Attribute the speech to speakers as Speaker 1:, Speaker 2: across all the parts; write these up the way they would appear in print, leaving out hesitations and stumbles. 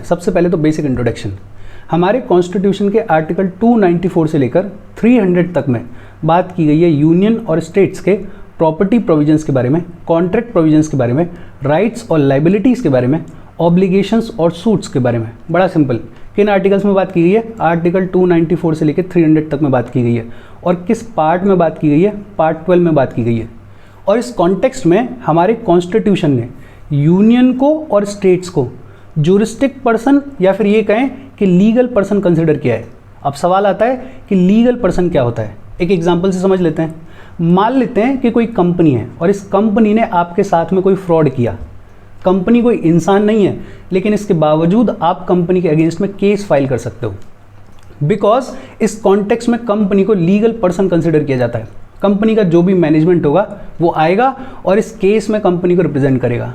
Speaker 1: सबसे पहले तो बेसिक इंट्रोडक्शन। हमारे कॉन्स्टिट्यूशन के आर्टिकल 294 से लेकर 300 तक में बात की गई है यूनियन और स्टेट्स के प्रॉपर्टी प्रोविजंस के बारे में, कॉन्ट्रैक्ट प्रोविजंस के बारे में, राइट्स और लाइबिलिटीज़ के बारे में, ऑब्लिगेशंस और सूट्स के बारे में। बड़ा सिंपल, किन आर्टिकल्स में बात की गई है? आर्टिकल 294 से लेकर 300 तक में बात की गई है। और किस पार्ट में बात की गई है? पार्ट 12 में बात की गई है। और इस कॉन्टेक्स्ट में हमारे कॉन्स्टिट्यूशन ने यूनियन को और स्टेट्स को ज्यूरिस्टिक पर्सन या फिर ये कहें कि लीगल पर्सन कंसिडर किया है। अब सवाल आता है कि लीगल पर्सन क्या होता है। एक एग्जांपल से समझ लेते हैं। मान लेते हैं कि कोई कंपनी है और इस कंपनी ने आपके साथ में कोई फ्रॉड किया। कंपनी कोई इंसान नहीं है, लेकिन इसके बावजूद आप कंपनी के अगेंस्ट में केस फाइल कर सकते हो, बिकॉज इस कॉन्टेक्स्ट में कंपनी को लीगल पर्सन कंसिडर किया जाता है। कंपनी का जो भी मैनेजमेंट होगा वो आएगा और इस केस में कंपनी को रिप्रेजेंट करेगा।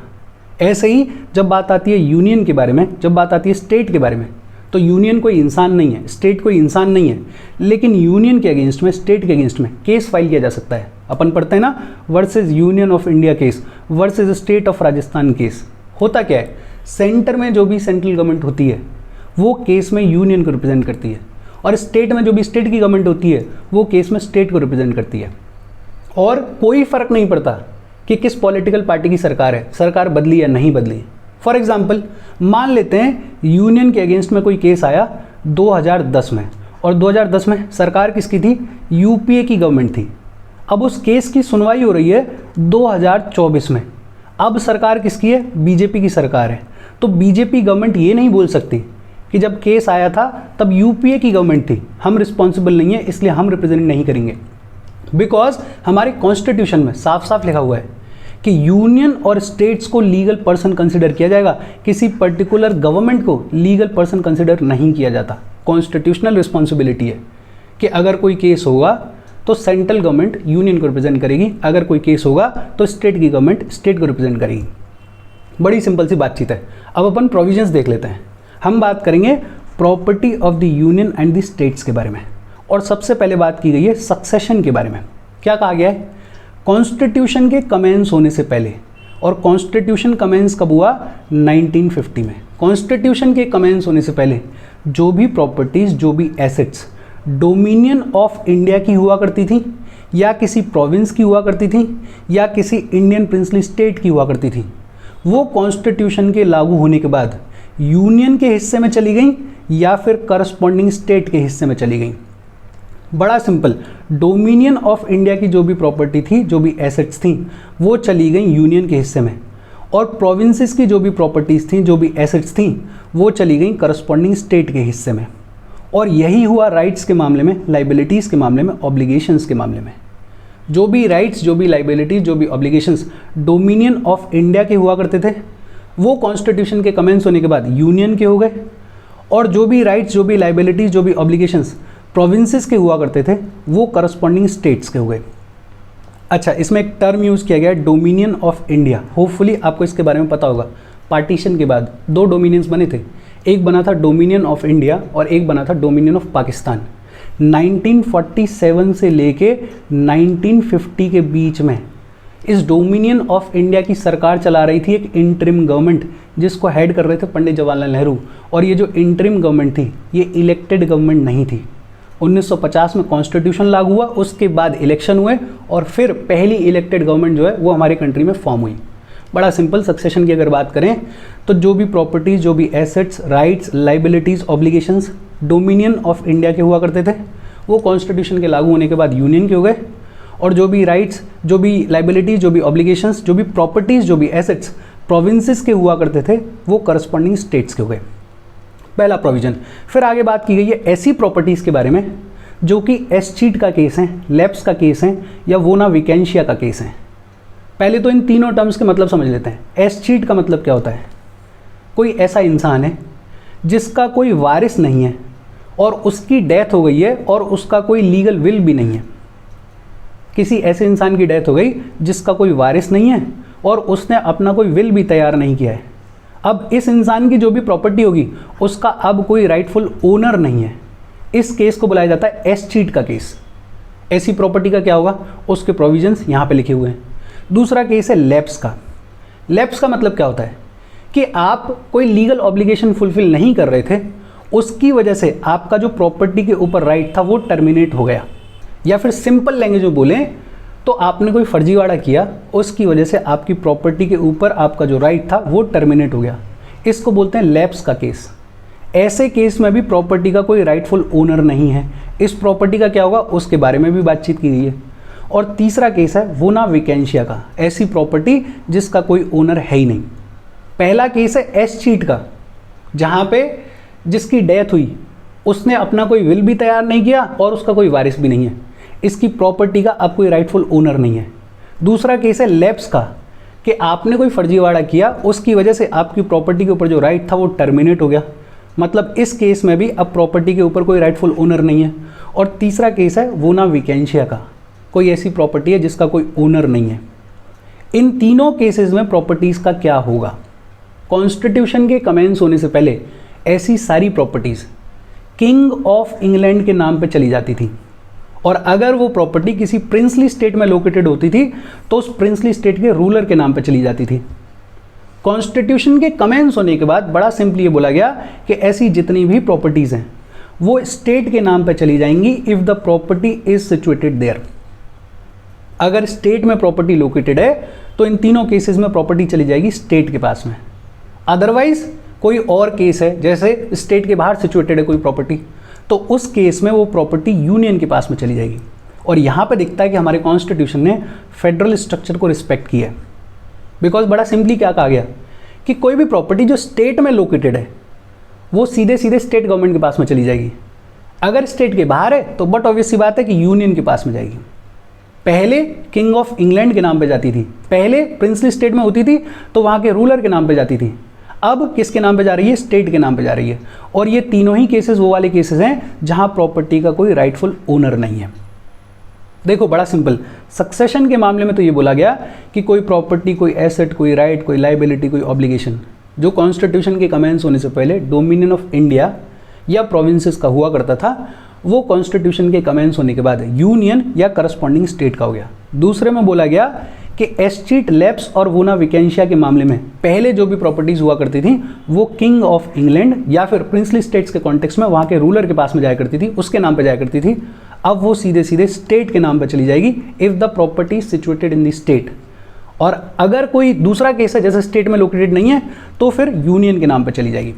Speaker 1: ऐसे ही जब बात आती है यूनियन के बारे में, जब बात आती है स्टेट के बारे में, तो यूनियन कोई इंसान नहीं है, स्टेट कोई इंसान नहीं है, लेकिन यूनियन के अगेंस्ट में, स्टेट के अगेंस्ट में केस फाइल किया जा सकता है। अपन पढ़ते हैं ना, versus union of India case, versus state of Rajasthan case. होता क्या है, सेंटर में जो भी सेंट्रल गवर्नमेंट होती है वो केस में यूनियन को रिप्रेजेंट करती है, और स्टेट में जो भी स्टेट की गवर्नमेंट होती है वो केस में स्टेट को रिप्रेजेंट करती है। और कोई फर्क नहीं पड़ता कि किस पॉलिटिकल पार्टी की सरकार है, सरकार बदली या नहीं बदली। फॉर एग्जाम्पल, मान लेते हैं यूनियन के अगेंस्ट में कोई केस आया 2010 में, और 2010 में सरकार किसकी थी? यूपीए की गवर्नमेंट थी। अब उस केस की सुनवाई हो रही है 2024 में। अब सरकार किसकी है? बीजेपी की सरकार है। तो बीजेपी गवर्नमेंट ये नहीं बोल सकती कि जब केस आया था तब यूपीए की गवर्नमेंट थी, हम रिस्पॉन्सिबल नहीं है, इसलिए हम रिप्रेजेंट नहीं करेंगे। बिकॉज हमारे कॉन्स्टिट्यूशन में साफ साफ लिखा हुआ है कि यूनियन और स्टेट्स को लीगल पर्सन कंसिडर किया जाएगा, किसी पर्टिकुलर गवर्नमेंट को लीगल पर्सन कंसिडर नहीं किया जाता। कॉन्स्टिट्यूशनल रिस्पॉन्सिबिलिटी है कि अगर कोई केस होगा तो सेंट्रल गवर्नमेंट यूनियन को रिप्रेजेंट करेगी, अगर कोई केस होगा तो स्टेट की गवर्नमेंट स्टेट को रिप्रेजेंट करेगी। बड़ी सिंपल सी बातचीत है। अब अपन प्रोविजंस देख लेते हैं। हम बात करेंगे property of the union and the states के बारे में, और सबसे पहले बात की गई है सक्सेशन के बारे में। क्या कहा गया है? कॉन्स्टिट्यूशन के कमेंस होने से पहले, और कॉन्स्टिट्यूशन कमेंस कब हुआ? 1950 में। कॉन्स्टिट्यूशन के कमेंस होने से पहले जो भी प्रॉपर्टीज, जो भी एसेट्स डोमिनियन ऑफ इंडिया की हुआ करती थी, या किसी प्रोविंस की हुआ करती थी, या किसी इंडियन प्रिंसली स्टेट की हुआ करती थी, वो कॉन्स्टिट्यूशन के लागू होने के बाद यूनियन के हिस्से में चली गई या फिर करस्पॉन्डिंग स्टेट के हिस्से में चली गई। बड़ा सिंपल, डोमिनियन ऑफ इंडिया की जो भी प्रॉपर्टी थी, जो भी एसेट्स थी, वो चली गई यूनियन के हिस्से में, और प्रोविंसेस की जो भी प्रॉपर्टीज़ थी, जो भी एसेट्स थी, वो चली गई करस्पॉन्डिंग स्टेट के हिस्से में। और यही हुआ राइट्स के मामले में, लाइबिलिटीज़ के मामले में, ऑब्लिगेशंस के मामले में। जो भी राइट्स, जो भी लाइबिलिटीज़, जो भी ऑब्लिगेशंस डोमिनियन ऑफ इंडिया के हुआ करते थे, वो कॉन्स्टिट्यूशन के कमेंस होने के बाद यूनियन के हो गए, और जो भी राइट्स, जो भी लाइबिलिटीज़, जो भी ऑब्लिगेशंस प्रोविंसेस के हुआ करते थे, वो करस्पॉन्डिंग स्टेट्स के हो गए। अच्छा, इसमें एक टर्म यूज़ किया गया है, डोमिनियन ऑफ इंडिया। होपफुली आपको इसके बारे में पता होगा। पार्टीशन के बाद 2 डोमिनियंस बने थे, एक बना था डोमिनियन ऑफ इंडिया और एक बना था डोमिनियन ऑफ पाकिस्तान। 1947 से लेके 1950 के बीच में इस डोमिनियन ऑफ इंडिया की सरकार चला रही थी एक इंटरिम गवर्नमेंट, जिसको हेड कर रहे थे पंडित जवाहरलाल नेहरू। और ये जो इंटरिम गवर्नमेंट थी, ये इलेक्टेड गवर्नमेंट नहीं थी। 1950 में कॉन्स्टिट्यूशन लागू हुआ, उसके बाद इलेक्शन हुए, और फिर पहली इलेक्टेड गवर्नमेंट जो है वो हमारी कंट्री में फॉर्म हुई। बड़ा सिंपल, सक्सेशन की अगर बात करें तो जो भी प्रॉपर्टीज़, जो भी assets, rights, liabilities, obligations dominion of India के हुआ करते थे, वो कॉन्स्टिट्यूशन के लागू होने के बाद यूनियन के हो गए, और जो भी राइट्स, जो भी लाइबिलिटीज़, जो भी ऑब्लिगेशंस, जो भी प्रॉपर्टीज़, जो भी एसेट्स प्रोविंसेस के हुआ करते थे, वो करस्पॉन्डिंग स्टेट्स के हो गए। पहला प्रोविजन। फिर आगे बात की गई है ऐसी प्रॉपर्टीज़ के बारे में जो कि एस्चीट का केस है, लैप्स का केस है, या वोना विकेंशिया का केस है। पहले तो इन तीनों टर्म्स के मतलब समझ लेते हैं। एस्चीट का मतलब क्या होता है? कोई ऐसा इंसान है जिसका कोई वारिस नहीं है, और उसकी डेथ हो गई है, और उसका कोई लीगल विल भी नहीं है। किसी ऐसे इंसान की डेथ हो गई जिसका कोई वारिस नहीं है, और उसने अपना कोई विल भी तैयार नहीं किया है। अब इस इंसान की जो भी प्रॉपर्टी होगी उसका अब कोई राइटफुल ओनर नहीं है। इस केस को बुलाया जाता है एस्चीट का केस। ऐसी प्रॉपर्टी का क्या होगा? उसके प्रोविजंस यहाँ पे लिखे हुए हैं। दूसरा केस है लैप्स का। लैप्स का मतलब क्या होता है कि आप कोई लीगल ऑब्लिगेशन फुलफिल नहीं कर रहे थे, उसकी वजह से आपका जो प्रॉपर्टी के ऊपर राइट था वो टर्मिनेट हो गया, या फिर सिंपल लैंग्वेज में बोलें तो आपने कोई फर्जीवाड़ा किया, उसकी वजह से आपकी प्रॉपर्टी के ऊपर आपका जो राइट था वो टर्मिनेट हो गया। इसको बोलते हैं लैप्स का केस। ऐसे केस में भी प्रॉपर्टी का कोई राइटफुल ओनर नहीं है, इस प्रॉपर्टी का क्या होगा उसके बारे में भी बातचीत की गई है। और तीसरा केस है वोना वेकेंशिया का, ऐसी प्रॉपर्टी जिसका कोई ओनर है ही नहीं। पहला केस है एस्चीट का, जहाँ पे जिसकी डेथ हुई उसने अपना कोई विल भी तैयार नहीं किया और उसका कोई वारिस भी नहीं है, इसकी प्रॉपर्टी का अब कोई राइटफुल ओनर नहीं है। दूसरा केस है लैप्स का, कि आपने कोई फर्जीवाड़ा किया, उसकी वजह से आपकी प्रॉपर्टी के ऊपर जो राइट था वो टर्मिनेट हो गया, मतलब इस केस में भी अब प्रॉपर्टी के ऊपर कोई राइटफुल ओनर नहीं है। और तीसरा केस है वोना वेकेंशिया का, कोई ऐसी प्रॉपर्टी है जिसका कोई ओनर नहीं है। इन तीनों केसेस में प्रॉपर्टीज़ का क्या होगा? कॉन्स्टिट्यूशन के कमेंस होने से पहले ऐसी सारी प्रॉपर्टीज़ किंग ऑफ इंग्लैंड के नाम पे चली जाती थी, और अगर वो प्रॉपर्टी किसी प्रिंसली स्टेट में लोकेटेड होती थी तो उस प्रिंसली स्टेट के रूलर के नाम पे चली जाती थी। कॉन्स्टिट्यूशन के कमेंस होने के बाद बड़ा सिंपली ये बोला गया कि ऐसी जितनी भी प्रॉपर्टीज़ हैं वो स्टेट के नाम पे चली जाएंगी if the property is situated there. अगर स्टेट में प्रॉपर्टी लोकेटेड है तो इन तीनों केसेस में प्रॉपर्टी चली जाएगी स्टेट के पास में। अदरवाइज कोई और केस है, जैसे स्टेट के बाहर सिचुएटेड है कोई प्रॉपर्टी, तो उस केस में वो प्रॉपर्टी यूनियन के पास में चली जाएगी। और यहाँ पे दिखता है कि हमारे कॉन्स्टिट्यूशन ने फेडरल स्ट्रक्चर को रिस्पेक्ट किया है, बिकॉज बड़ा सिंपली क्या कहा गया कि कोई भी प्रॉपर्टी जो स्टेट में लोकेटेड है वो सीधे सीधे स्टेट गवर्नमेंट के पास में चली जाएगी। अगर स्टेट के बाहर है तो बट ऑब्वियस सी बात है कि यूनियन के पास में जाएगी। पहले किंग ऑफ इंग्लैंड के नाम पे जाती थी, पहले प्रिंसली स्टेट में होती थी तो वहाँ के रूलर के नाम पे जाती थी, अब किसके नाम पे जा रही है? स्टेट के नाम पे जा रही है। और ये तीनों ही केसेस वो वाले केसेस हैं जहाँ प्रॉपर्टी का कोई राइटफुल ओनर नहीं है। देखो बड़ा सिंपल, सक्सेशन के मामले में तो ये बोला गया कि कोई प्रॉपर्टी, कोई एसेट, कोई राइट, कोई लाइबिलिटी, कोई ऑब्लिगेशन जो कॉन्स्टिट्यूशन के कमेंस होने से पहले डोमिनियन ऑफ इंडिया या प्रोविंसेस का हुआ करता था, वो कॉन्स्टिट्यूशन के कमेंस होने के बाद यूनियन या करस्पॉन्डिंग स्टेट का हो गया। दूसरे में बोला गया कि एस्चीट, लैप्स और वोना वेकेंशिया के मामले में पहले जो भी प्रॉपर्टीज़ हुआ करती थी वो किंग ऑफ इंग्लैंड या फिर प्रिंसली स्टेट्स के कॉन्टेक्स्ट में वहाँ के रूलर के पास में जाया करती थी, उसके नाम पे जाया करती थी। अब वो सीधे सीधे स्टेट के नाम पे चली जाएगी if the property situated in the state. और अगर कोई दूसरा केस है जैसे स्टेट में लोकेटेड नहीं है तो फिर यूनियन के नाम पे चली जाएगी।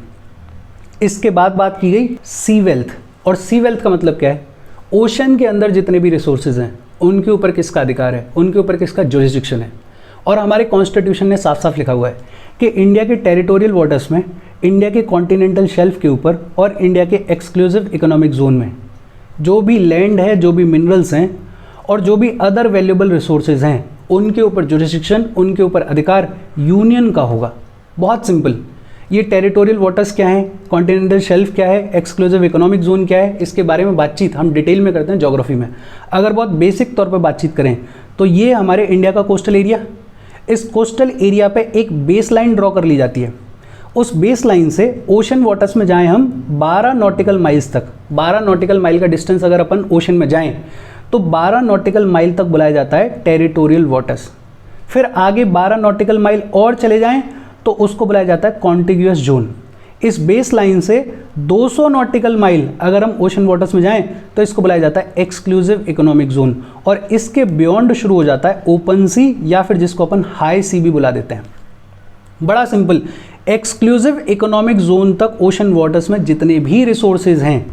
Speaker 1: इसके बाद बात की गई सी वेल्थ, और सी वेल्थ का मतलब क्या है? ओशन के अंदर जितने भी रिसोर्सेज हैं उनके ऊपर किसका अधिकार है, उनके ऊपर किसका जुरिसडिक्शन है। और हमारे कॉन्स्टिट्यूशन ने साफ साफ लिखा हुआ है कि इंडिया के टेरिटोरियल वाटर्स में, इंडिया के कॉन्टिनेंटल शेल्फ के ऊपर और इंडिया के एक्सक्लूसिव इकोनॉमिक जोन में जो भी लैंड है, जो भी मिनरल्स हैं और जो भी अदर वैल्यूएबल रिसोर्सेज हैं उनके ऊपर जुरिसडिक्शन, उनके ऊपर अधिकार यूनियन का होगा। बहुत सिंपल, ये टेरिटोरियल वाटर्स क्या है, कॉन्टिनेंटल शेल्फ क्या है, एक्सक्लूसिव इकोनॉमिक जोन क्या है, इसके बारे में बातचीत हम डिटेल में करते हैं ज्योग्राफी में। अगर बहुत बेसिक तौर पर बातचीत करें तो ये हमारे इंडिया का कोस्टल एरिया, इस कोस्टल एरिया पे एक बेस लाइन ड्रॉ कर ली जाती है। उस बेस लाइन से ओशन वाटर्स में जाएं हम 12 नॉटिकल माइल्स तक, 12 नॉटिकल माइल का डिस्टेंस अगर अपन ओशन में जाएं तो 12 नॉटिकल माइल तक बुलाया जाता है टेरिटोरियल वाटर्स। फिर आगे 12 नॉटिकल माइल और चले जाएं तो उसको बुलाया जाता है कॉन्टिग्यूअस जोन। इस बेस लाइन से 200 नॉटिकल माइल अगर हम ओशन वाटर्स में जाएं तो इसको बुलाया जाता है एक्सक्लूसिव इकोनॉमिक जोन, और इसके बियॉन्ड शुरू हो जाता है ओपन सी या फिर जिसको अपन हाई सी भी बुला देते हैं। बड़ा सिंपल, एक्सक्लूसिव इकोनॉमिक जोन तक ओशन वाटर्स में जितने भी रिसोर्सेज हैं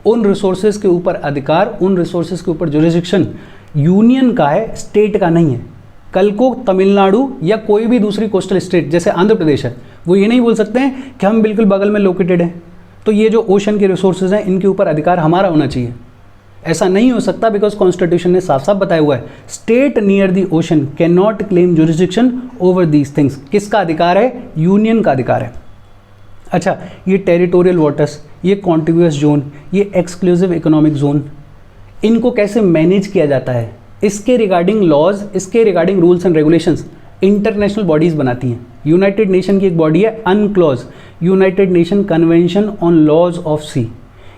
Speaker 1: उन रिसोर्सेज के ऊपर अधिकार, उन रिसोर्सेज के ऊपर जुरिसडिक्शन यूनियन का है, स्टेट का नहीं है। कल को तमिलनाडु या कोई भी दूसरी कोस्टल स्टेट जैसे आंध्र प्रदेश है, वो ये नहीं बोल सकते हैं कि हम बिल्कुल बगल में लोकेटेड हैं तो ये जो ओशन के रिसोर्सेज हैं इनके ऊपर अधिकार हमारा होना चाहिए। ऐसा नहीं हो सकता, बिकॉज कॉन्स्टिट्यूशन ने साफ साफ बताया हुआ है state near the ocean can not claim jurisdiction over these things. किसका अधिकार है? यूनियन का अधिकार है। अच्छा, ये टेरिटोरियल वाटर्स, ये कॉन्टिग्यूअस जोन, ये एक्सक्लूसिव इकोनॉमिक जोन, इनको कैसे मैनेज किया जाता है, इसके रिगार्डिंग लॉज, इसके regarding rules and regulations international bodies बनाती हैं। यूनाइटेड नेशन की एक बॉडी है UNCLOS, United Nation Convention on laws of sea.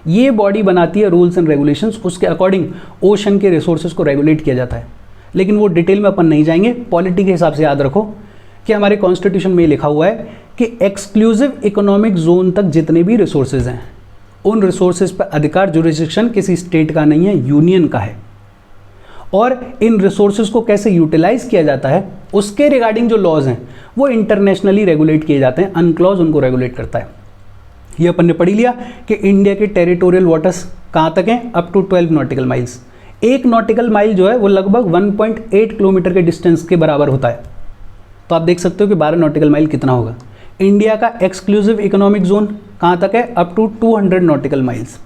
Speaker 1: ये बॉडी बनाती है रूल्स एंड रेगुलेशंस, उसके अकॉर्डिंग ओशन के रिसोर्सेज को रेगुलेट किया जाता है। लेकिन वो डिटेल में अपन नहीं जाएंगे, पॉलिटी के हिसाब से याद रखो कि हमारे कॉन्स्टिट्यूशन में लिखा हुआ है कि एक्सक्लूसिव इकोनॉमिक जोन तक जितने भी रिसोर्सेज हैं उन रिसोर्सेज पर अधिकार जुरिस्डिक्शन किसी स्टेट का नहीं है, यूनियन का है। और इन रिसोर्सेज को कैसे यूटिलाइज किया जाता है उसके रिगार्डिंग जो लॉज हैं वो इंटरनेशनली रेगुलेट किए जाते हैं, अनक्लॉज उनको रेगुलेट करता है। ये अपन ने पढ़ी लिया कि इंडिया के टेरिटोरियल वाटर्स कहाँ तक हैं, up to 12 nautical miles. 1 nautical mile जो है वो लगभग 1.8 किलोमीटर के डिस्टेंस के बराबर होता है। तो आप देख सकते हो कि 12 नॉटिकल माइल कितना होगा। इंडिया का एक्सक्लूसिव इकोनॉमिक जोन कहाँ तक है, up to 200 nautical miles.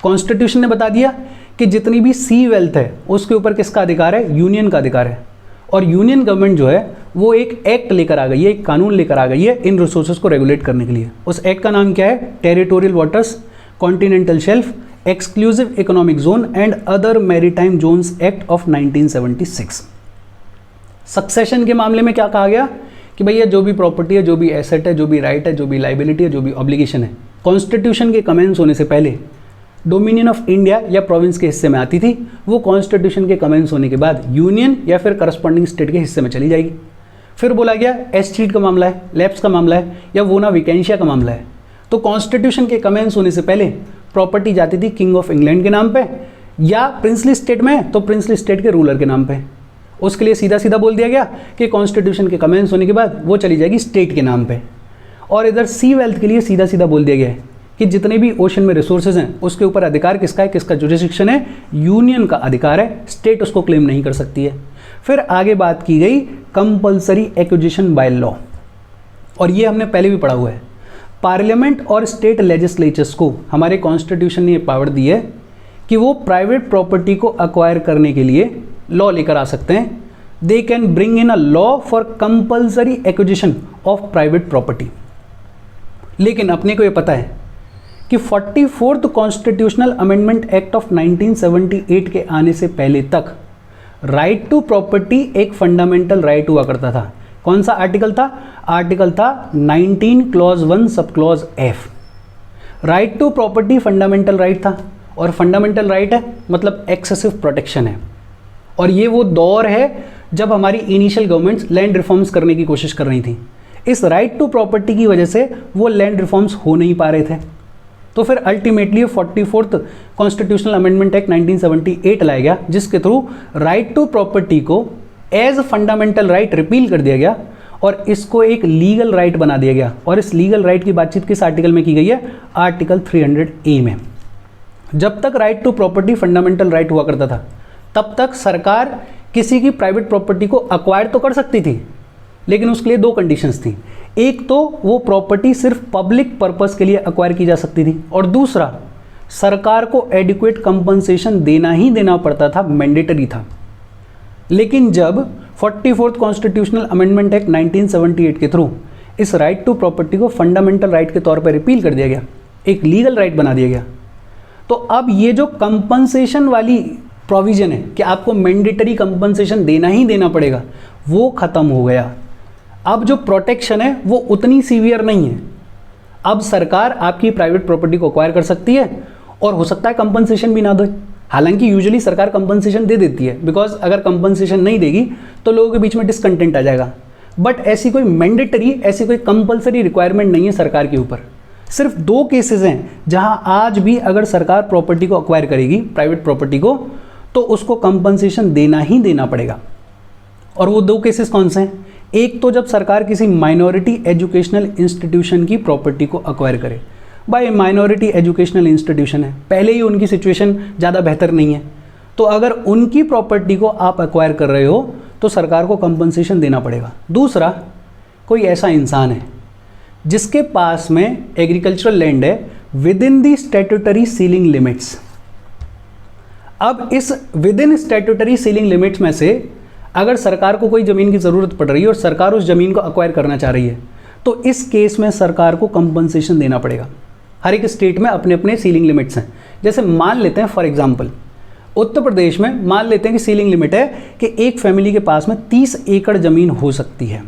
Speaker 1: Constitution ने बता दिया कि जितनी भी सी वेल्थ है उसके ऊपर किसका अधिकार है, यूनियन का अधिकार है। और यूनियन गवर्नमेंट जो है वो एक एक्ट लेकर आ गई है, एक कानून लेकर आ गई है इन रिसोर्सेज को रेगुलेट करने के लिए। उस एक्ट का नाम क्या है, territorial waters, continental shelf, exclusive economic zone and other maritime zones act of 1976। Succession के मामले में क्या कहा गया कि भैया जो भी प्रॉपर्टी है, जो भी एसेट है, जो भी राइट है, जो भी लाइबिलिटी है, जो भी ऑब्लिगेशन है, कॉन्स्टिट्यूशन के कमेंस होने से पहले डोमिनियन ऑफ इंडिया या प्रोविंस के हिस्से में आती थी, वो कॉन्स्टिट्यूशन के कमेंस होने के बाद यूनियन या फिर करस्पॉन्डिंग स्टेट के हिस्से में चली जाएगी। फिर बोला गया एस्टीट का मामला है, लैप्स का मामला है या वोना विकेंशिया का मामला है, तो कॉन्स्टिट्यूशन के कमेंस होने से पहले प्रॉपर्टी जाती थी किंग ऑफ इंग्लैंड के नाम पे, या प्रिंसली स्टेट में तो प्रिंसली स्टेट के रूलर के नाम पे। उसके लिए सीधा सीधा बोल दिया गया कि कॉन्स्टिट्यूशन के कमेंस होने के बाद वो चली जाएगी स्टेट के नाम पे। और इधर सी वेल्थ के लिए सीधा सीधा बोल दिया गया है कि जितने भी ओशन में रिसोर्सेज हैं उसके ऊपर अधिकार किसका है, किसका जुरिस्डिक्शन है, यूनियन का अधिकार है, स्टेट उसको क्लेम नहीं कर सकती है। फिर आगे बात की गई कंपल्सरी एक्विजिशन बाय लॉ, और ये हमने पहले भी पढ़ा हुआ है। पार्लियामेंट और स्टेट लेजिस्लेचर्स को हमारे कॉन्स्टिट्यूशन ने ये पावर दी है कि वो प्राइवेट प्रॉपर्टी को अक्वायर करने के लिए लॉ लेकर आ सकते हैं। They can bring in a law for compulsory acquisition of private property. लेकिन अपने को ये पता है कि 44th constitutional amendment act of 1978 के आने से पहले तक राइट टू प्रॉपर्टी एक फंडामेंटल राइट हुआ करता था। कौन सा आर्टिकल था, आर्टिकल था 19 clause 1 sub clause F. Right to property fundamental right था, और फंडामेंटल राइट है मतलब एक्सेसिव प्रोटेक्शन है। और ये वो दौर है जब हमारी इनिशियल गवर्नमेंट्स लैंड रिफॉर्म्स करने की कोशिश कर रही थी। इस राइट टू प्रॉपर्टी की वजह से वो लैंड रिफॉर्म्स हो नहीं पा रहे थे। तो फिर ultimately 44th constitutional amendment act 1978 लाया गया, जिसके थ्रू राइट टू प्रॉपर्टी को एज फंडामेंटल राइट रिपील कर दिया गया और इसको एक लीगल राइट बना दिया गया। और इस लीगल राइट की बातचीत किस आर्टिकल में की गई है, आर्टिकल 300A में। जब तक right to property fundamental right हुआ करता था तब तक सरकार किसी की प्राइवेट प्रॉपर्टी को अक्वायर तो कर सकती थी, लेकिन उसके लिए 2 कंडीशंस थी। एक तो वो प्रॉपर्टी सिर्फ पब्लिक पर्पस के लिए अक्वायर की जा सकती थी, और दूसरा सरकार को एडिक्वेट कंपनसेशन देना ही देना पड़ता था, मैंडेटरी था। लेकिन जब 44th कॉन्स्टिट्यूशनल अमेंडमेंट एक्ट 1978 के थ्रू इस राइट टू प्रॉपर्टी को फंडामेंटल राइट के तौर पर रिपील कर दिया गया, एक लीगल राइट बना दिया गया, तो अब ये जो कंपनसेशन वाली प्रोविजन है कि आपको मैंडेटरी कंपनसेशन देना ही देना पड़ेगा, वो खत्म हो गया। अब जो प्रोटेक्शन है वो उतनी सीवियर नहीं है। अब सरकार आपकी प्राइवेट प्रॉपर्टी को अक्वायर कर सकती है और हो सकता है कंपनसेशन भी ना दे। हालांकि यूजुअली सरकार कंपनसेशन दे देती है, बिकॉज अगर कंपनसेशन नहीं देगी तो लोगों के बीच में डिसकंटेंट आ जाएगा। बट ऐसी कोई मैंडेटरी, ऐसी कोई कंपल्सरी रिक्वायरमेंट नहीं है सरकार के ऊपर। सिर्फ 2 केसेस हैं जहां आज भी अगर सरकार प्रॉपर्टी को अक्वायर करेगी, प्राइवेट प्रॉपर्टी को, तो उसको कंपनसेशन देना ही देना पड़ेगा। और वो 2 केसेस कौन से हैं? एक तो जब सरकार किसी माइनॉरिटी एजुकेशनल इंस्टीट्यूशन की प्रॉपर्टी को अक्वायर करे। भाई माइनॉरिटी एजुकेशनल इंस्टीट्यूशन है, पहले ही उनकी सिचुएशन ज़्यादा बेहतर नहीं है, तो अगर उनकी प्रॉपर्टी को आप अक्वायर कर रहे हो तो सरकार को कंपनसेशन देना पड़ेगा। दूसरा, कोई ऐसा इंसान है जिसके पास में एग्रीकल्चरल लैंड है with in the statutory ceiling limits. अब इस with in statutory ceiling limits में से अगर सरकार को कोई ज़मीन की ज़रूरत पड़ रही है और सरकार उस ज़मीन को अक्वायर करना चाह रही है, तो इस केस में सरकार को कंपनसेशन देना पड़ेगा। हर एक स्टेट में अपने अपने सीलिंग लिमिट्स हैं। जैसे मान लेते हैं फॉर एग्जांपल उत्तर प्रदेश में मान लेते हैं कि सीलिंग लिमिट है कि एक फैमिली के पास में 30 एकड़ ज़मीन हो सकती है।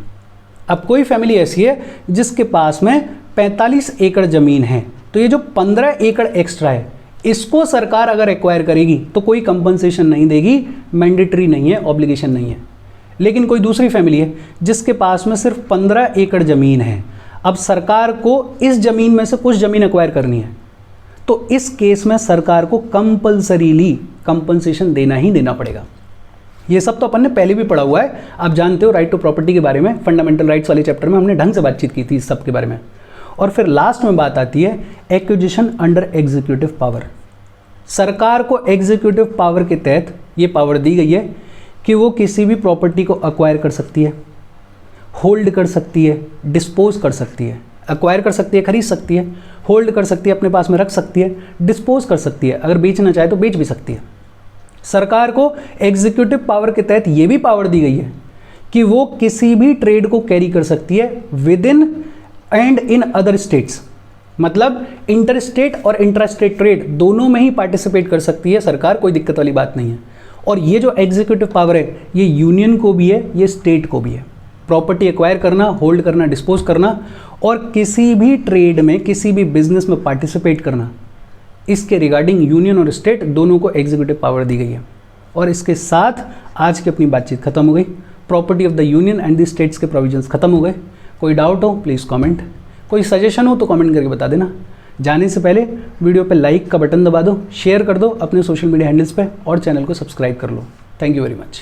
Speaker 1: अब कोई फैमिली ऐसी है जिसके पास में 45 एकड़ ज़मीन है, तो ये जो 15 एकड़ एक्स्ट्रा है इसको सरकार अगर एक्वायर करेगी तो कोई कंपनसेशन नहीं देगी, मैंडेटरी नहीं है, ऑब्लिगेशन नहीं है। लेकिन कोई दूसरी फैमिली है जिसके पास में सिर्फ 15 एकड़ ज़मीन है। अब सरकार को इस ज़मीन में से कुछ ज़मीन एक्वायर करनी है, तो इस केस में सरकार को कंपल्सरीली कंपनसेशन देना ही देना पड़ेगा। ये सब तो अपन ने पहले भी पढ़ा हुआ है, आप जानते हो राइट टू प्रॉपर्टी के बारे में, फंडामेंटल राइट्स वाले चैप्टर में हमने ढंग से बातचीत की थी इस सब के बारे में। और फिर लास्ट में बात आती है एक्विजिशन अंडर एग्जीक्यूटिव पावर। सरकार को एग्जीक्यूटिव पावर के तहत ये पावर दी गई है कि वो किसी भी प्रॉपर्टी को अक्वायर कर सकती है, होल्ड कर सकती है, डिस्पोज कर सकती है। अक्वायर कर सकती है, खरीद सकती है, होल्ड कर सकती है, अपने पास में रख सकती है, डिस्पोज कर सकती है, अगर बेचना चाहे तो बेच भी सकती है। सरकार को एग्जीक्यूटिव पावर के तहत ये भी पावर दी गई है कि वो किसी भी ट्रेड को कैरी कर सकती है with in and in other states, मतलब इंटर स्टेट और इंट्रा स्टेट ट्रेड दोनों में ही पार्टिसिपेट कर सकती है सरकार, कोई दिक्कत वाली बात नहीं है। और ये जो एग्जीक्यूटिव पावर है ये यूनियन को भी है, ये स्टेट को भी है। प्रॉपर्टी एक्वायर करना, होल्ड करना, डिस्पोज करना और किसी भी ट्रेड में, किसी भी बिजनेस में पार्टिसिपेट करना, इसके रिगार्डिंग यूनियन और स्टेट दोनों को एग्जीक्यूटिव पावर दी गई है। और इसके साथ आज की अपनी बातचीत खत्म हो गई। Property of the union and the states के प्रोविजंस खत्म हो गए। कोई डाउट हो प्लीज़ कमेंट, कोई सजेशन हो तो कमेंट करके बता देना। जाने से पहले वीडियो पे लाइक का बटन दबा दो, शेयर कर दो अपने सोशल मीडिया हैंडल्स पे और चैनल को सब्सक्राइब कर लो। Thank you very much.